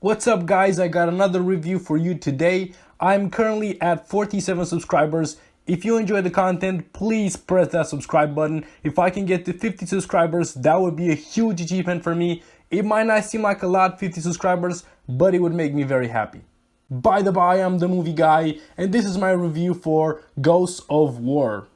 What's up guys, I got another review for you today. I'm currently at 47 subscribers. If you enjoy the content, please press that subscribe button. If I can get to 50 subscribers, that would be a huge achievement for me. It might not seem like a lot, 50 subscribers, but it would make me very happy. By the by, I'm the movie guy, and this is my review for Ghosts of War.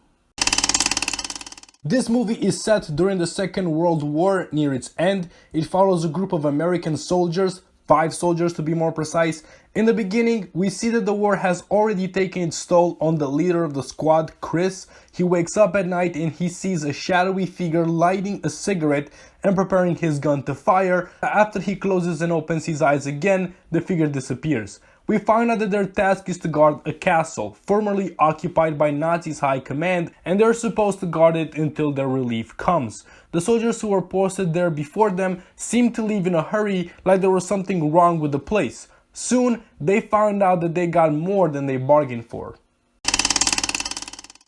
This movie is set during the Second World War near its end. It follows a group of American soldiers, 5 soldiers to be more precise. In the beginning, we see that the war has already taken its toll on the leader of the squad, Chris. He wakes up at night and he sees a shadowy figure lighting a cigarette and preparing his gun to fire. After he closes and opens his eyes again, the figure disappears. We find out that their task is to guard a castle, formerly occupied by Nazis' high command, and they're supposed to guard it until their relief comes. The soldiers who were posted there before them seem to leave in a hurry, like there was something wrong with the place. Soon, they found out that they got more than they bargained for.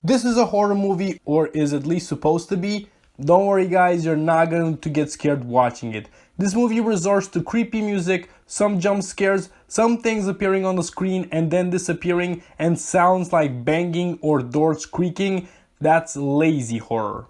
This is a horror movie, or is at least supposed to be. Don't worry guys, you're not going to get scared watching it. This movie resorts to creepy music, some jump scares, some things appearing on the screen and then disappearing, and sounds like banging or doors creaking. That's lazy horror.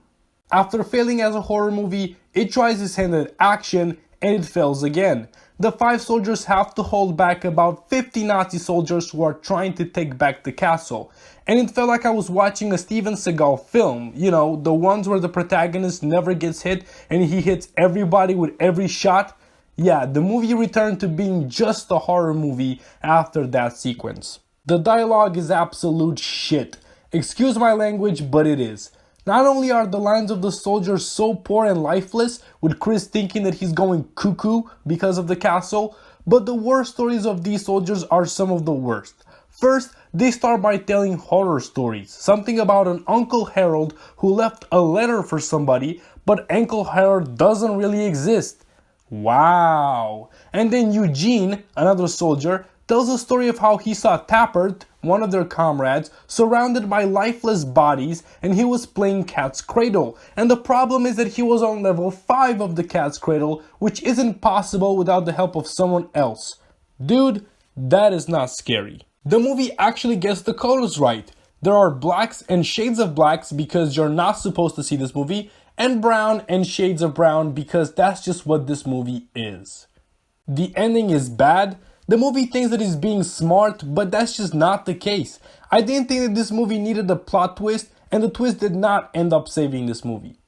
After failing as a horror movie, it tries its hand at action and it fails again. The 5 soldiers have to hold back about 50 Nazi soldiers who are trying to take back the castle. And it felt like I was watching a Steven Seagal film, you know, the ones where the protagonist never gets hit and he hits everybody with every shot. Yeah, the movie returned to being just a horror movie after that sequence. The dialogue is absolute shit. Excuse my language, but it is. Not only are the lines of the soldiers so poor and lifeless, with Chris thinking that he's going cuckoo because of the castle, but the war stories of these soldiers are some of the worst. First, they start by telling horror stories, something about an Uncle Harold who left a letter for somebody, but Uncle Harold doesn't really exist. Wow! And then Eugene, another soldier, tells a story of how he saw Tappert, one of their comrades, surrounded by lifeless bodies and he was playing Cat's Cradle. And the problem is that he was on level 5 of the Cat's Cradle, which isn't possible without the help of someone else. Dude, that is not scary. The movie actually gets the colors right. There are blacks and shades of blacks because you're not supposed to see this movie, and brown and shades of brown because that's just what this movie is. The ending is bad. The movie thinks that it's being smart, but that's just not the case. I didn't think that this movie needed a plot twist, and the twist did not end up saving this movie.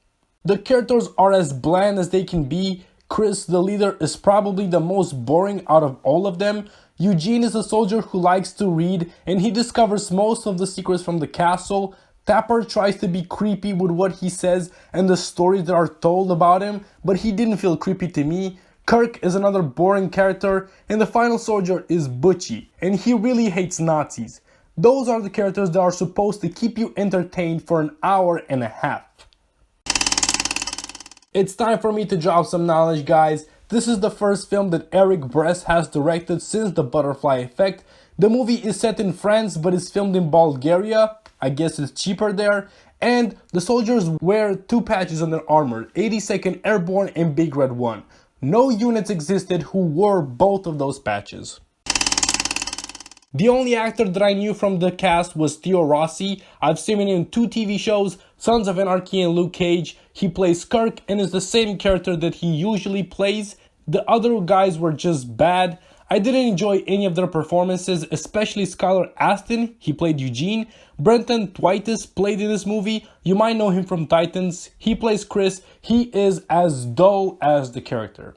The characters are as bland as they can be. Chris, the leader, is probably the most boring out of all of them. Eugene is a soldier who likes to read, and he discovers most of the secrets from the castle. Tapper tries to be creepy with what he says and the stories that are told about him, but he didn't feel creepy to me. Kirk is another boring character, and the final soldier is Butchie, and he really hates Nazis. Those are the characters that are supposed to keep you entertained for an hour and a half. It's time for me to drop some knowledge, guys. This is the first film that Eric Bress has directed since The Butterfly Effect. The movie is set in France, but is filmed in Bulgaria. I guess it's cheaper there. And the soldiers wear 2 patches on their armor, 82nd Airborne and Big Red 1. No units existed who wore both of those patches. The only actor that I knew from the cast was Theo Rossi. I've seen him in 2 TV shows, Sons of Anarchy and Luke Cage. He plays Kirk and is the same character that he usually plays. The other guys were just bad. I didn't enjoy any of their performances, especially Skylar Astin, he played Eugene. Brenton Thwaites played in this movie. You might know him from Titans. He plays Chris. He is as dull as the character.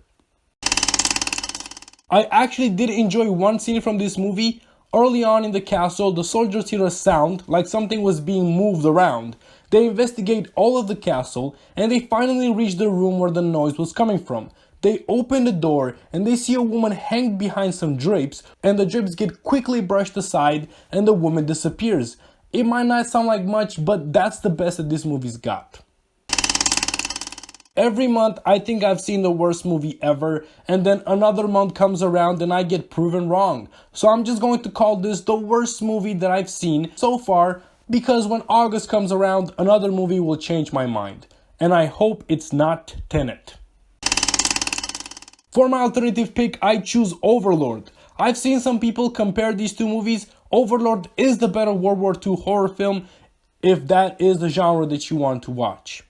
I actually did enjoy one scene from this movie. Early on in the castle, the soldiers hear a sound like something was being moved around. They investigate all of the castle and they finally reach the room where the noise was coming from. They open the door and they see a woman hang behind some drapes, and the drapes get quickly brushed aside and the woman disappears. It might not sound like much, but that's the best that this movie's got. Every month I think I've seen the worst movie ever, and then another month comes around and I get proven wrong. So I'm just going to call this the worst movie that I've seen so far, because when August comes around, another movie will change my mind. And I hope it's not Tenet. For my alternative pick, I choose Overlord. I've seen some people compare these two movies. Overlord is the better World War II horror film if that is the genre that you want to watch.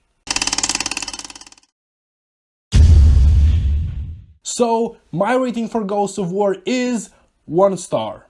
So, my rating for Ghost of War is 1 star.